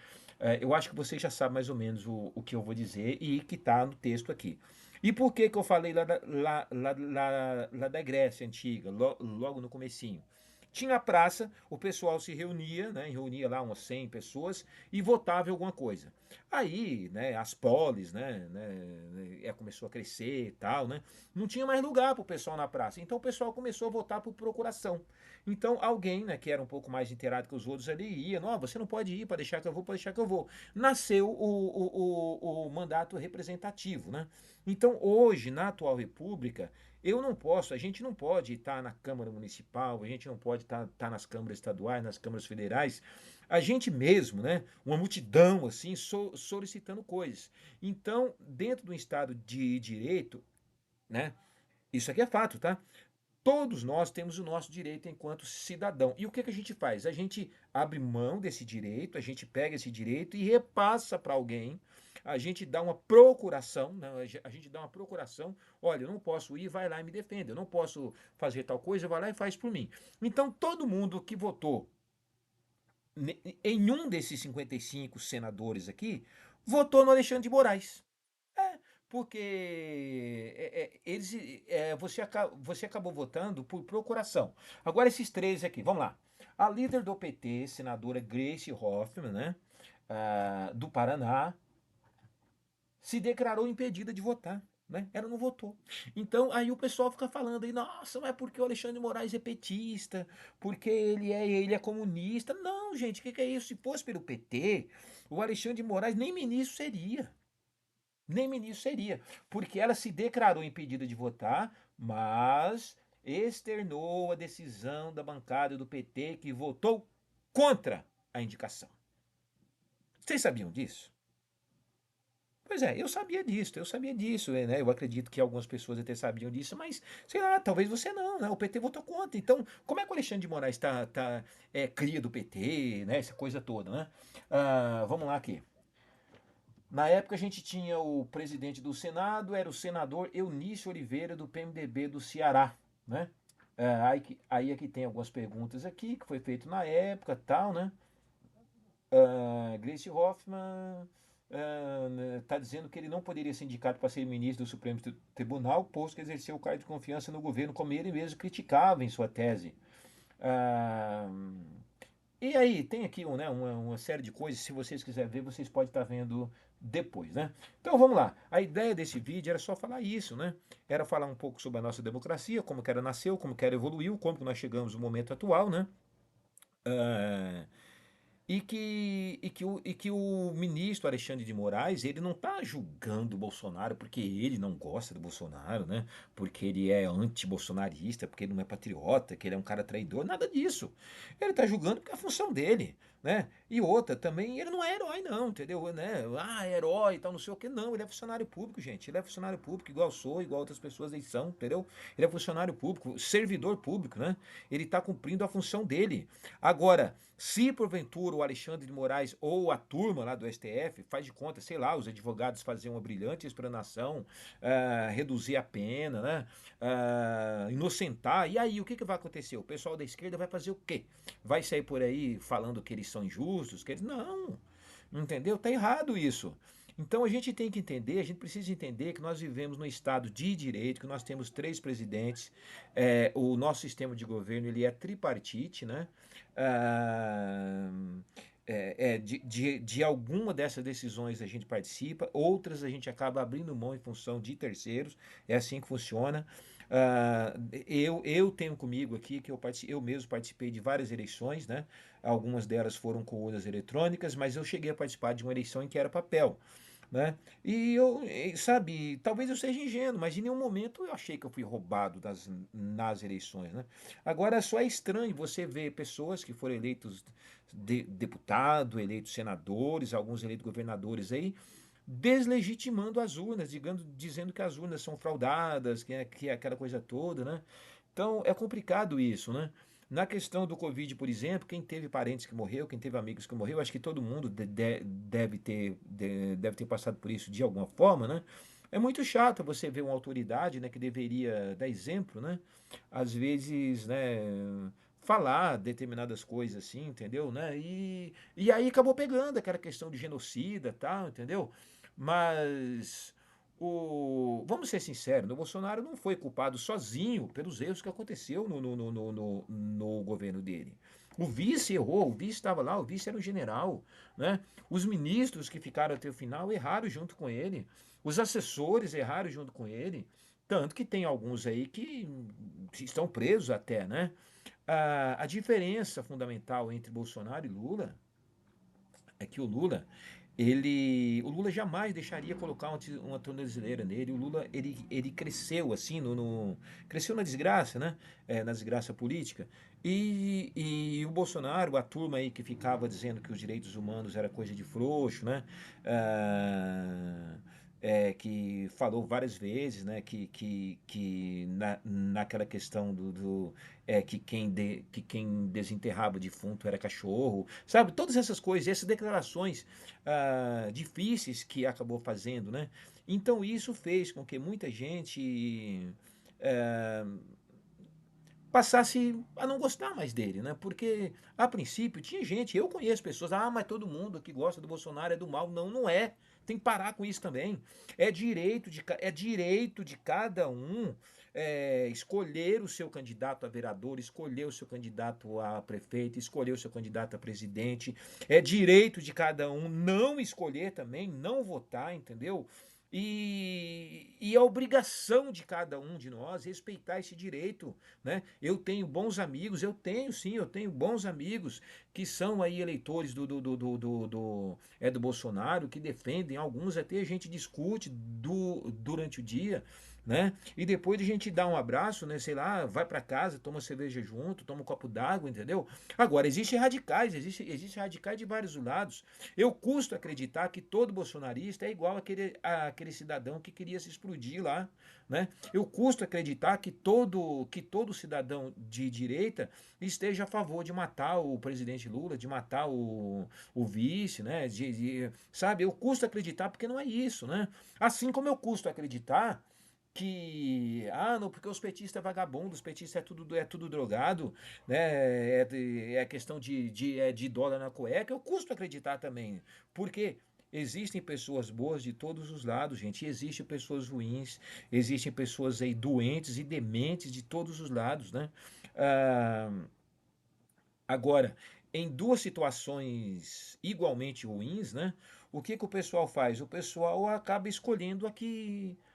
Eu acho que você já sabe mais ou menos o que eu vou dizer e que está no texto aqui. E por que que eu falei lá da Grécia Antiga, logo no comecinho? Tinha a praça, o pessoal se reunia, né? Reunia lá umas 100 pessoas e votava em alguma coisa. Aí, né, as polis, né, começou a crescer e tal, né? Não tinha mais lugar para o pessoal na praça. Então o pessoal começou a votar por procuração. Então alguém, né, que era um pouco mais inteirado que os outros ali, ia, não, você não pode ir para deixar que eu vou, para deixar que eu vou. Nasceu o mandato representativo, né? Então hoje, na atual república, Eu não posso, a gente não pode estar na Câmara Municipal, a gente não pode estar nas câmaras estaduais, nas câmaras federais, a gente mesmo, né? Uma multidão assim, solicitando coisas. Então, dentro do Estado de Direito, né? Isso aqui é fato, tá? Todos nós temos o nosso direito enquanto cidadão. E o que que a gente faz? A gente abre mão desse direito, a gente pega esse direito e repassa para alguém. A gente dá uma procuração, né? A gente dá uma procuração. Olha, eu não posso ir, vai lá e me defenda. Eu não posso fazer tal coisa, vai lá e faz por mim. Então, todo mundo que votou em um desses 55 senadores aqui, votou no Alexandre de Moraes. É, porque você acabou votando por procuração. Agora esses três aqui, vamos lá. A líder do PT, senadora Grace Hoffmann, né, do Paraná, se declarou impedida de votar. Né? Ela não votou. Então aí o pessoal fica falando aí, nossa, mas porque o Alexandre de Moraes é petista, porque ele é comunista. Não, gente, o que é isso? Se fosse pelo PT, o Alexandre de Moraes nem ministro seria. Nem ministro seria, porque ela se declarou impedida de votar, mas externou a decisão da bancada do PT que votou contra a indicação. Vocês sabiam disso? Pois é, eu sabia disso, né? Eu acredito que algumas pessoas até sabiam disso, mas sei lá, talvez você não, né? O PT votou contra. Então, como é que o Alexandre de Moraes cria do PT, né? Essa coisa toda, né? Vamos lá aqui. Na época a gente tinha o presidente do Senado, era o senador Eunício Oliveira, do PMDB do Ceará, né? Aí aqui tem algumas perguntas aqui, que foi feito na época, tal, né? Grace Hoffmann está dizendo que ele não poderia ser indicado para ser ministro do Supremo Tribunal, posto que exerceu o cargo de confiança no governo, como ele mesmo criticava em sua tese. Ah, e aí, tem aqui né, uma série de coisas, se vocês quiserem ver, vocês podem estar vendo depois, né? Então vamos lá. A ideia desse vídeo era só falar isso, né? Era falar um pouco sobre a nossa democracia, como que ela nasceu, como que ela evoluiu, como que nós chegamos no momento atual, né? Ah, e que o ministro Alexandre de Moraes, ele não está julgando o Bolsonaro porque ele não gosta do Bolsonaro, né? Porque ele é anti-bolsonarista, porque ele não é patriota, que ele é um cara traidor, nada disso. Ele está julgando porque é a função dele, né? E outra, também, ele não é herói não, entendeu? Né? Herói e tal, não sei o que, não. Ele é funcionário público, gente. Ele é funcionário público, igual eu sou, igual outras pessoas aí são, entendeu? Ele é funcionário público, servidor público, né? Ele está cumprindo a função dele. Agora, se porventura o Alexandre de Moraes ou a turma lá do STF faz de conta, sei lá, os advogados fazer uma brilhante explanação, reduzir a pena, né? Inocentar, e aí o que vai acontecer? O pessoal da esquerda vai fazer o quê? Vai sair por aí falando que eles são injustos? Que eles... Não, entendeu? Tá errado isso. Então a gente tem que entender, a gente precisa entender que nós vivemos num estado de direito, que nós temos três presidentes, o nosso sistema de governo ele é tripartite, né? Ah, de alguma dessas decisões a gente participa, outras a gente acaba abrindo mão em função de terceiros, é assim que funciona. Eu tenho comigo aqui que eu mesmo participei de várias eleições, né? Algumas delas foram com urnas eletrônicas, mas eu cheguei a participar de uma eleição em que era papel. Né? Sabe, talvez eu seja ingênuo, mas em nenhum momento eu achei que eu fui roubado nas eleições, né? Agora só é estranho você ver pessoas que foram eleitos deputado, eleitos senadores, alguns eleitos governadores aí, deslegitimando as urnas, dizendo que as urnas são fraudadas, que é aquela coisa toda, né? Então é complicado isso, né? Na questão do Covid, por exemplo, quem teve parentes que morreu, quem teve amigos que morreu, acho que todo mundo deve ter passado por isso de alguma forma, né? É muito chato você ver uma autoridade, né, que deveria dar exemplo, né? Às vezes, né, falar determinadas coisas assim, entendeu? Né? E aí acabou pegando aquela questão de genocida, tal, entendeu? Mas vamos ser sinceros, o Bolsonaro não foi culpado sozinho pelos erros que aconteceu no governo dele. O vice errou, o vice estava lá, o vice era um general, né? Os ministros que ficaram até o final erraram junto com ele, os assessores erraram junto com ele, tanto que tem alguns aí que estão presos até, né? A diferença fundamental entre Bolsonaro e Lula é que o Lula O Lula jamais deixaria colocar uma tornozeleira nele. O Lula, ele cresceu assim, cresceu na desgraça, né? Na desgraça política. E o Bolsonaro, a turma aí que ficava dizendo que os direitos humanos era coisa de frouxo, né? Ah, que falou várias vezes, né? Naquela questão que quem desenterrava defunto era cachorro, sabe? Todas essas coisas, essas declarações difíceis que acabou fazendo, né? Então isso fez com que muita gente ah, passasse a não gostar mais dele, né? Porque a princípio tinha gente, eu conheço pessoas, mas todo mundo que gosta do Bolsonaro é do mal. Não, não é. Tem que parar com isso também. É direito de cada um escolher o seu candidato a vereador, escolher o seu candidato a prefeito, escolher o seu candidato a presidente. É direito de cada um não escolher também, não votar, entendeu? E é obrigação de cada um de nós respeitar esse direito, né? Eu tenho bons amigos, eu tenho sim, eu tenho bons amigos que são aí eleitores do Bolsonaro, que defendem, alguns até a gente discute durante o dia, né? E depois a gente dá um abraço, né? Sei lá, vai para casa, toma cerveja junto, toma um copo d'água, entendeu? Agora, existem radicais de vários lados. Eu custo acreditar que todo bolsonarista é igual àquele cidadão que queria se explodir lá, né? Eu custo acreditar que todo cidadão de direita esteja a favor de matar o presidente Lula, de matar o vice, né? Sabe, eu custo acreditar porque não é isso, né? Assim como eu custo acreditar não, porque os petistas é vagabundo, os petistas é tudo drogado, né? É questão de dólar na cueca. Eu custo acreditar também, porque existem pessoas boas de todos os lados, gente. E existem pessoas ruins, existem pessoas aí doentes e dementes de todos os lados, né? Ah, Agora, em duas situações igualmente ruins, né? O que que o pessoal faz? O pessoal acaba escolhendo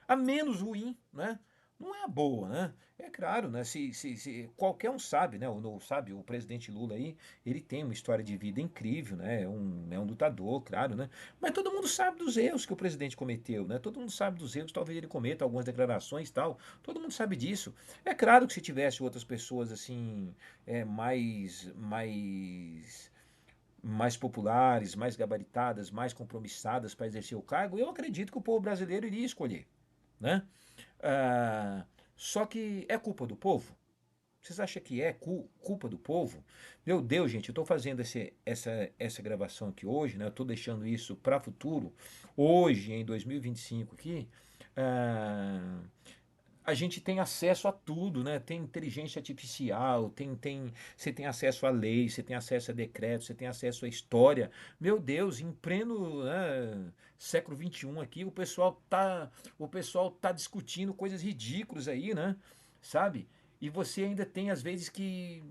a menos ruim, né? Não é a boa, né? É claro, né? Se qualquer um sabe, né? Sabe, o presidente Lula aí, ele tem uma história de vida incrível, né? É um lutador, claro, né? Mas todo mundo sabe dos erros que o presidente cometeu, né? Todo mundo sabe dos erros, talvez ele cometa algumas declarações e tal. Todo mundo sabe disso. É claro que se tivesse outras pessoas assim mais populares, mais gabaritadas, mais compromissadas para exercer o cargo, eu acredito que o povo brasileiro iria escolher, né? Ah, Só que é culpa do povo? Vocês acham que é culpa do povo? Meu Deus, gente, eu estou fazendo essa gravação aqui hoje, né? Eu estou deixando isso para futuro. Hoje, em 2025 aqui, ah, a gente tem acesso a tudo, né? Tem inteligência artificial, você tem acesso a leis, você tem acesso a decretos, você tem acesso à história. Meu Deus, em pleno, né, século XXI aqui, o pessoal tá discutindo coisas ridículas aí, né? Sabe? E você ainda tem às vezes que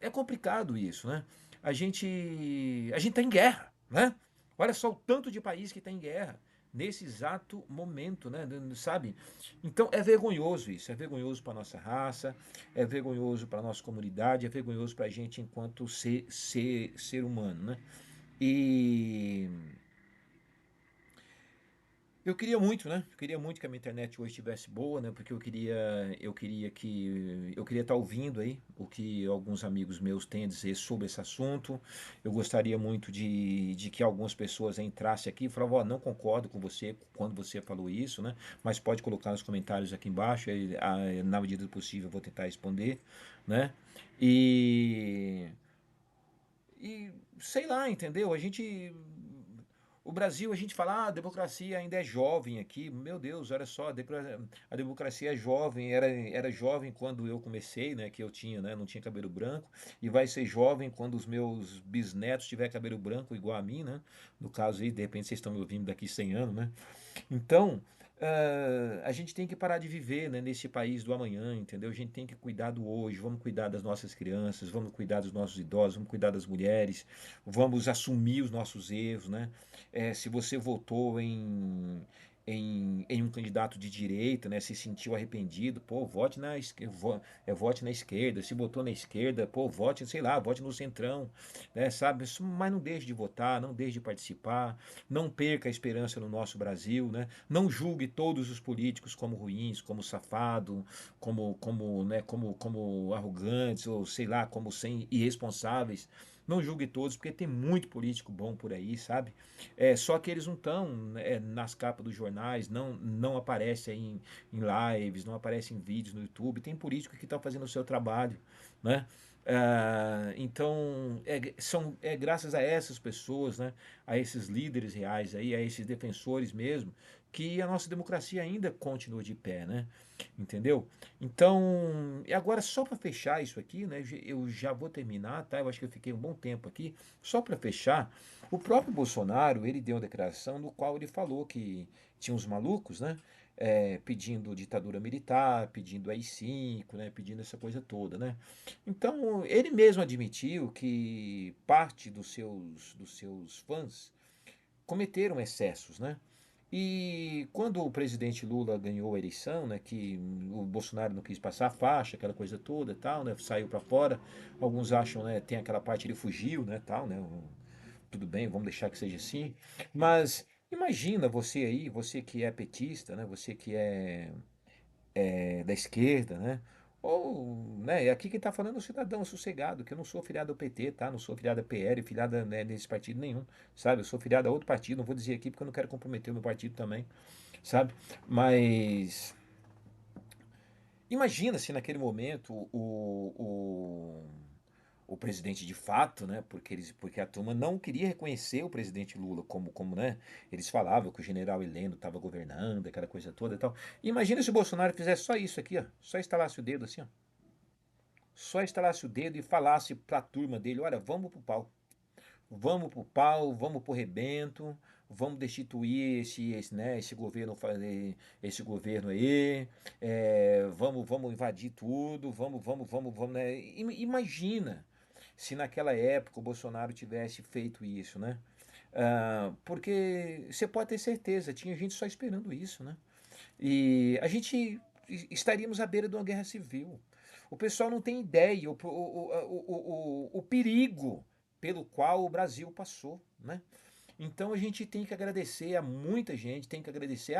é complicado isso, né? A gente tá em guerra, né? Olha só o tanto de país que está em guerra nesse exato momento, né? Sabe? Então é vergonhoso isso, é vergonhoso para nossa raça, é vergonhoso para nossa comunidade, é vergonhoso para a gente enquanto ser humano, né? E eu queria muito, né? Eu queria muito que a minha internet hoje estivesse boa, né? Porque eu queria estar ouvindo aí o que alguns amigos meus têm a dizer sobre esse assunto. Eu gostaria muito de que algumas pessoas entrassem aqui e falavam, ó, não concordo com você quando você falou isso, né? Mas pode colocar nos comentários aqui embaixo, aí, na medida do possível eu vou tentar responder, né? E e sei lá, entendeu? O Brasil, a gente fala, a democracia ainda é jovem aqui. Meu Deus, olha só, a democracia é jovem, era jovem quando eu comecei, né? Que eu tinha, né? Não tinha cabelo branco, e vai ser jovem quando os meus bisnetos tiver cabelo branco igual a mim, né? No caso aí, de repente vocês estão me ouvindo daqui 100 anos, né? Então, a gente tem que parar de viver, né, nesse país do amanhã, entendeu? A gente tem que cuidar do hoje, vamos cuidar das nossas crianças, vamos cuidar dos nossos idosos, vamos cuidar das mulheres, vamos assumir os nossos erros, né? Se você votou em um candidato de direita, né? Se sentiu arrependido, pô, vote na esquerda. Se votou na esquerda, pô, vote, sei lá, vote no centrão, né? Sabe? Mas não deixe de votar, não deixe de participar, não perca a esperança no nosso Brasil, né? Não julgue todos os políticos como ruins, como safado, como arrogantes, ou sei lá, como sem irresponsáveis. Não julgue todos, porque tem muito político bom por aí, sabe? Só que eles não estão nas capas dos jornais, não aparecem em lives, não aparecem em vídeos no YouTube. Tem político que está fazendo o seu trabalho, né? Então, é graças a essas pessoas, né, a esses líderes reais aí, a esses defensores mesmo, que a nossa democracia ainda continua de pé, né? Entendeu? Então, e agora só para fechar isso aqui, né? Eu já vou terminar, tá? Eu acho que eu fiquei um bom tempo aqui. Só para fechar, o próprio Bolsonaro, ele deu uma declaração no qual ele falou que tinha uns malucos, né? Pedindo ditadura militar, pedindo AI-5, né? Pedindo essa coisa toda, né? Então, ele mesmo admitiu que parte dos seus fãs cometeram excessos, né? E quando o presidente Lula ganhou a eleição, né, que o Bolsonaro não quis passar a faixa, aquela coisa toda, tal, né, saiu para fora. Alguns acham, né, tem aquela parte ele fugiu, né, tal, né, tudo bem, vamos deixar que seja assim. Mas imagina você aí, você que é petista, né, você que da esquerda, né? Ou, né, aqui quem tá falando é o cidadão sossegado, que eu não sou filiado ao PT, tá? Não sou filiado a PL, filiado, né, nesse partido nenhum, sabe? Eu sou filiado a outro partido, não vou dizer aqui porque eu não quero comprometer o meu partido também, sabe? Mas imagina se naquele momento o presidente de fato, né? Porque a turma não queria reconhecer o presidente Lula como, né? Eles falavam que o general Heleno estava governando, aquela coisa toda e tal. Imagina se o Bolsonaro fizesse só isso aqui, ó, só estalasse o dedo assim, ó, só estalasse o dedo e falasse para a turma dele, olha, vamos pro pau, vamos pro rebento, vamos destituir esse governo, esse governo aí, vamos invadir tudo, vamos, né? Imagina se naquela época o Bolsonaro tivesse feito isso, né? Porque você pode ter certeza, tinha gente só esperando isso, né? E a gente estaríamos à beira de uma guerra civil. O pessoal não tem ideia o perigo pelo qual o Brasil passou, né? Então a gente tem que agradecer a muita gente, tem que agradecer,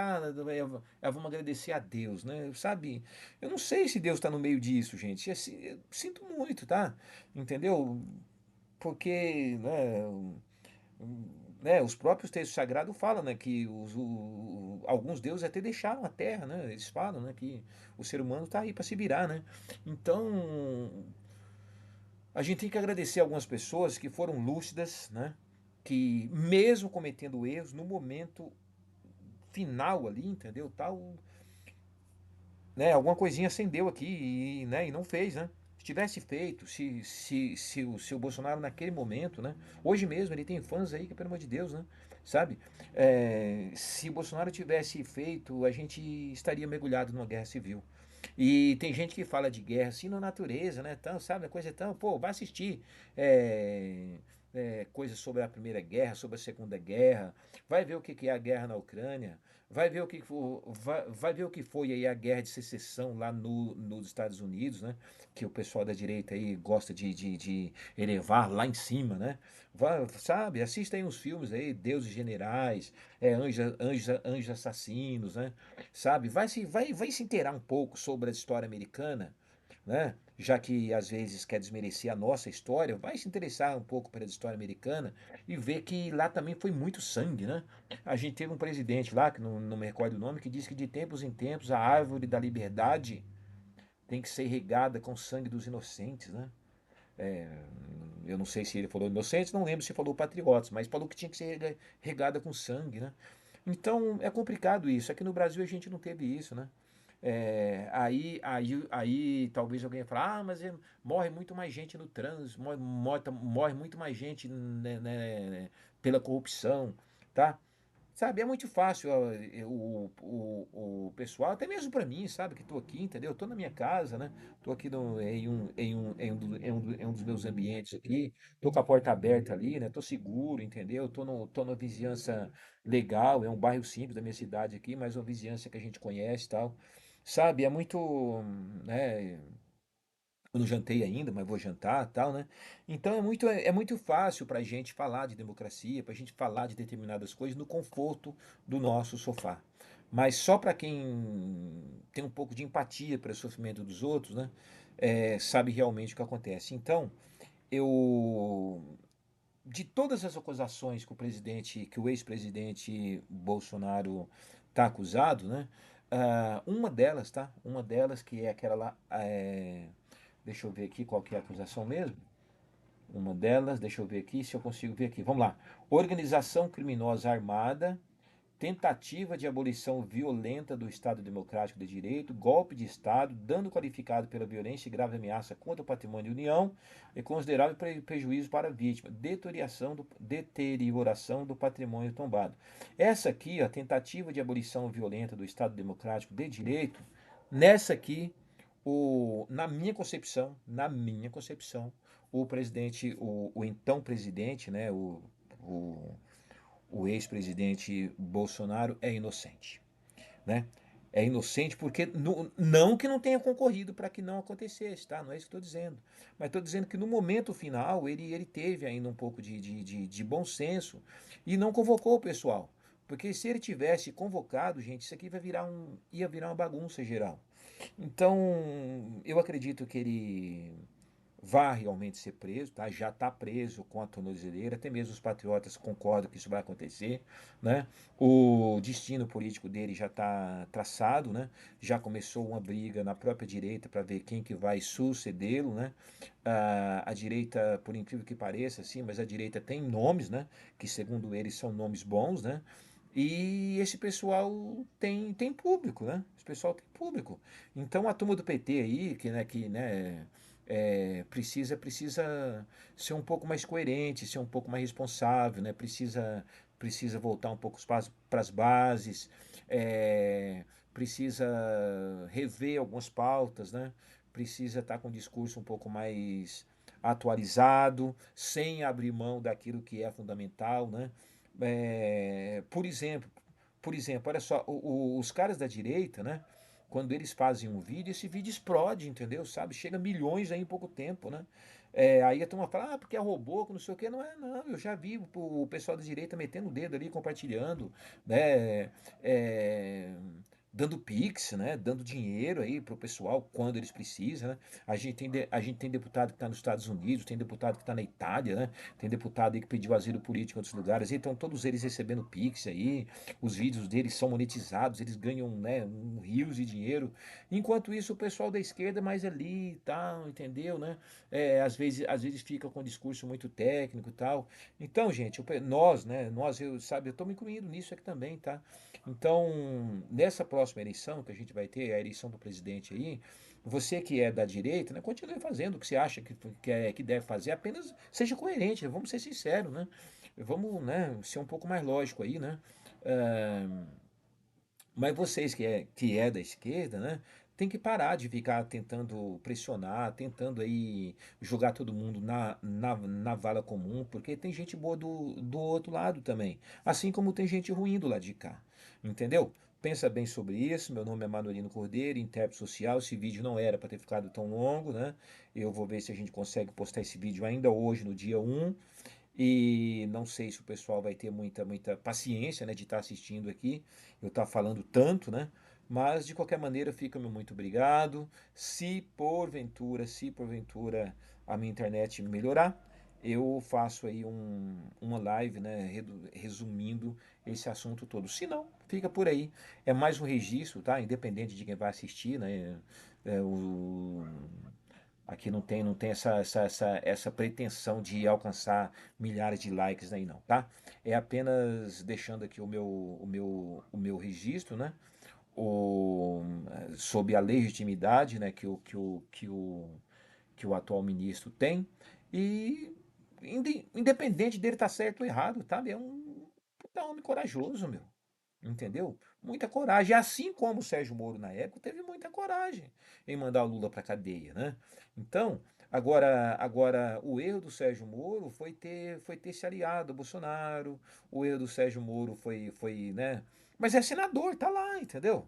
vamos agradecer a Deus, né? Sabe? Eu não sei se Deus está no meio disso, gente. Assim, eu sinto muito, tá? Entendeu? Porque, né, os próprios textos sagrados falam, né, que alguns deuses até deixaram a terra, né? Eles falam, né, que o ser humano está aí para se virar, né? Então, a gente tem que agradecer algumas pessoas que foram lúcidas, né? Que mesmo cometendo erros, no momento final ali, entendeu? Tal, né, alguma coisinha acendeu aqui né, e não fez, né? Se tivesse feito, se o Bolsonaro naquele momento, né? Hoje mesmo ele tem fãs aí que, pelo amor de Deus, né? Sabe? Se o Bolsonaro tivesse feito, a gente estaria mergulhado numa guerra civil. E tem gente que fala de guerra assim na natureza, né? Tão, sabe? A coisa é tão. Pô, vai assistir coisas sobre a Primeira Guerra, sobre a Segunda Guerra, vai ver o que que é a guerra na Ucrânia, vai ver o que foi aí a guerra de secessão lá nos Estados Unidos, né? Que o pessoal da direita aí gosta de elevar lá em cima, né? Sabe, assista aí uns filmes aí, Deuses Generais, anjos assassinos, né? Sabe, vai se inteirar um pouco sobre a história americana, né? Já que às vezes quer desmerecer a nossa história, vai se interessar um pouco pela história americana e ver que lá também foi muito sangue, né? A gente teve um presidente lá, que não me recordo o nome, que disse que de tempos em tempos a árvore da liberdade tem que ser regada com o sangue dos inocentes, né? É, eu não sei se ele falou inocentes, não lembro se falou patriotas, mas falou que tinha que ser regada com sangue, né? Então é complicado isso. Aqui no Brasil a gente não teve isso, né? Aí talvez alguém fale, mas morre muito mais gente no trânsito, morre muito mais gente, né, pela corrupção, tá? Sabe, é muito fácil, ó, o pessoal, até mesmo para mim, sabe, que estou aqui, entendeu? Estou na minha casa, né? Estou aqui em um dos meus ambientes aqui, estou com a porta aberta ali, né? Estou seguro, entendeu? Estou no, tô numa vizinhança legal, é um bairro simples da minha cidade aqui, mas uma vizinhança que a gente conhece e tal. Sabe, é muito, né? Eu não jantei ainda, mas vou jantar, tal, né? Então é muito fácil para a gente falar de democracia, para a gente falar de determinadas coisas no conforto do nosso sofá. Mas só para quem tem um pouco de empatia para o sofrimento dos outros, né? Sabe realmente o que acontece. Então, eu de todas as acusações que o ex-presidente Bolsonaro está acusado, né? Uma delas, tá? Uma delas que é aquela lá, deixa eu ver aqui qual que é a acusação mesmo. Uma delas, deixa eu ver aqui se eu consigo ver aqui. Vamos lá. Organização criminosa armada, tentativa de abolição violenta do Estado Democrático de Direito, golpe de Estado, dano qualificado pela violência e grave ameaça contra o patrimônio da União e considerável prejuízo para a vítima, deterioração do patrimônio tombado. Essa aqui, a tentativa de abolição violenta do Estado Democrático de Direito, nessa aqui, na minha concepção, o então presidente, né, o o ex-presidente Bolsonaro é inocente, né? É inocente porque não que não tenha concorrido para que não acontecesse, tá? Não é isso que estou dizendo. Mas estou dizendo que no momento final ele teve ainda um pouco de bom senso e não convocou o pessoal. Porque se ele tivesse convocado, gente, isso aqui ia virar uma bagunça geral. Então, eu acredito que ele vai realmente ser preso, tá? Já está preso com a tornozeleira, até mesmo os patriotas concordam que isso vai acontecer, né? O destino político dele já está traçado, né? Já começou uma briga na própria direita para ver quem que vai sucedê-lo, né? A direita, por incrível que pareça, sim, mas a direita tem nomes, né? Que segundo eles são nomes bons, né? E esse pessoal tem público, né? Esse pessoal tem público. Então a turma do PT aí, precisa ser um pouco mais coerente, ser um pouco mais responsável, né? Precisa voltar um pouco para as bases, é, precisa rever algumas pautas, né? Precisa estar com um discurso um pouco mais atualizado, sem abrir mão daquilo que é fundamental, né? Por exemplo, olha só, os caras da direita, né? Quando eles fazem um vídeo, esse vídeo explode, entendeu? Sabe? Chega a milhões aí em pouco tempo, né? Aí a turma fala, porque é robô, que não sei o quê. Não é, não. Eu já vi o pessoal da direita metendo o dedo ali, compartilhando, né? É, dando pix, né? Dando dinheiro aí pro pessoal quando eles precisam, né? A gente tem deputado que está nos Estados Unidos, tem deputado que está na Itália, né? Tem deputado aí que pediu asilo político em outros lugares. Então, todos eles recebendo pix aí, os vídeos deles são monetizados, eles ganham, né, rios de dinheiro. Enquanto isso, o pessoal da esquerda mais ali e tal, entendeu, né? Às vezes fica com um discurso muito técnico e tal. Então, gente, nós, né, eu tô me incluindo nisso aqui também, tá? Então, nessa próxima eleição que a gente vai ter, a eleição do presidente aí, você que é da direita, né, continue fazendo o que você acha que deve fazer, apenas seja coerente, né? Vamos ser sinceros, né? Vamos, né, ser um pouco mais lógico aí, né? Ah, mas vocês que é da esquerda, né, tem que parar de ficar tentando pressionar, tentando aí jogar todo mundo na vala comum, porque tem gente boa do outro lado também, assim como tem gente ruim do lado de cá, entendeu? Pensa bem sobre isso. Meu nome é Manolino Cordeiro, intérprete social. Esse vídeo não era para ter ficado tão longo, né? Eu vou ver se a gente consegue postar esse vídeo ainda hoje, no dia 1. E não sei se o pessoal vai ter muita paciência, né, de estar assistindo aqui, eu estar falando tanto, né? Mas de qualquer maneira, fica meu muito obrigado. Se porventura a minha internet melhorar, eu faço aí uma live, né, resumindo esse assunto todo. Se não, fica por aí. É mais um registro, tá? Independente de quem vai assistir, né? É, o, Aqui não tem essa pretensão de alcançar milhares de likes aí não, tá? É apenas deixando aqui o meu registro, né? O, Sob a legitimidade, né, que o atual ministro tem. E independente dele estar certo ou errado, tá? É um Tá homem corajoso, meu. Entendeu? Muita coragem. Assim como o Sérgio Moro na época teve muita coragem em mandar o Lula para cadeia, né? Então, agora o erro do Sérgio Moro foi ter se aliado ao Bolsonaro. O erro do Sérgio Moro foi, né? Mas é senador, tá lá, entendeu?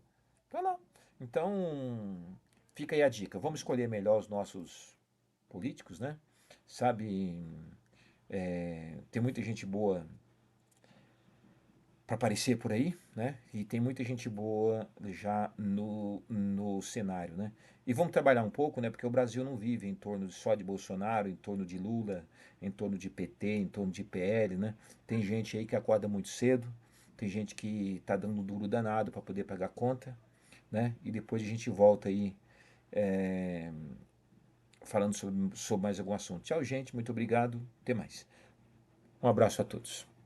Tá lá. Então, fica aí a dica. Vamos escolher melhor os nossos políticos, né? Sabe, tem muita gente boa para aparecer por aí, né? E tem muita gente boa já no cenário, né? E vamos trabalhar um pouco, né? Porque o Brasil não vive em torno só de Bolsonaro, em torno de Lula, em torno de PT, em torno de PL, né? Tem gente aí que acorda muito cedo, tem gente que tá dando um duro danado para poder pagar conta, né? E depois a gente volta aí é, falando sobre mais algum assunto. Tchau, gente. Muito obrigado. Até mais. Um abraço a todos.